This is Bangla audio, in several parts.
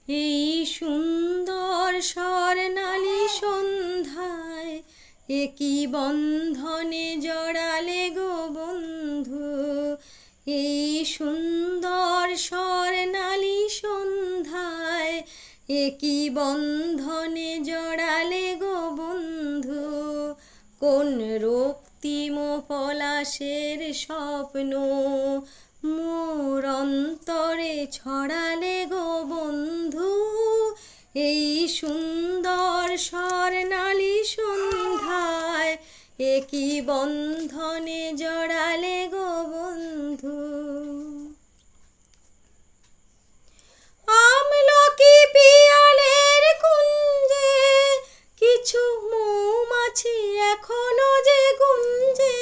এই সুন্দর স্বর্ণালী সন্ধ্যায় একই বন্ধনে জড়ালে গো বন্ধু। এই সুন্দর স্বর্ণালী সন্ধ্যায় একই বন্ধনে জড়ালে গো বন্ধু। কোন রক্তিম পলাশের স্বপ্ন মোর অন্তরে ছড়ালে গো বন্ধু। এই সুন্দর স্বর্ণালী সন্ধ্যায় একই বন্ধনে জড়ালে গো বন্ধু। আমলকি পিয়ালের কুঞ্জে কিছু মৌমাছি এখনো যে গুঞ্জে।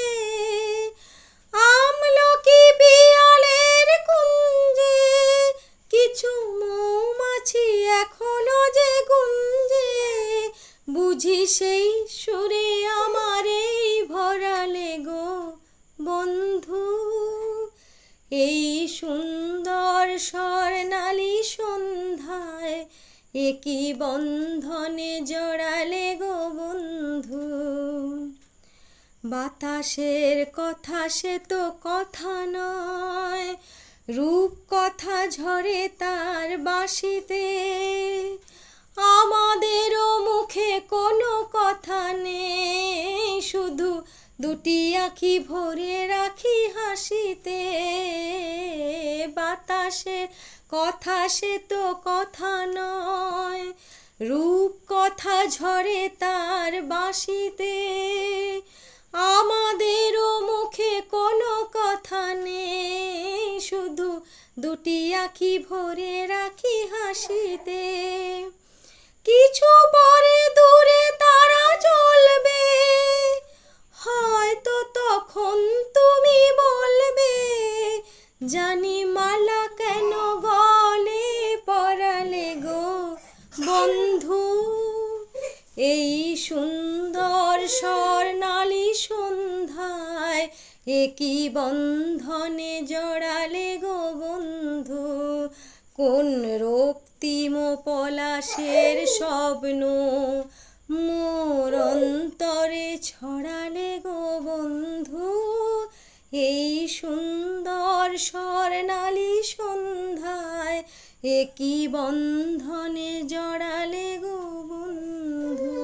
আমলকি পিয়ালের কুঞ্জে কিছু মৌমাছি এখনো যে গুঞ্জে। বুঝি সেই সুরে আমার এই ভরালে গো বন্ধু। এই সুন্দর স্বর্ণালী সন্ধ্যায় একই বন্ধনে জড়ালে গো বন্ধু। বাতাসের কথা সে তো কথা নয়, রূপ কথা ঝরে তার বাঁশিতে। আমাদেরও মুখে কোনো কথা নেই, শুধু দুটি আঁখি ভরে রাখি হাসিতে। বাতাসের কথা সে তো কথা নয়, রূপ কথা ঝরে তার বাঁশিতে। আমাদেরও মুখে কোনো কথা নেই, শুধু দুটি আঁখি ভরে রাখি হাসিতে। কিছু পরে দূরে তারা চলবে, হয়তো তখন তুমি বলবে, জানি মালা কেন গলে পরালে গো বন্ধু। এই সুন্দর স্বর্ণালী সন্ধ্যায় একই বন্ধনে জড়ালে গো বন্ধু। কোন রক্তিম পলাশের স্বপ্ন মোর অন্তরে ছড়ালে গো বন্ধু। এই সুন্দর স্বর্ণালী সন্ধ্যায় একই বন্ধনে জড়ালে গো বন্ধু।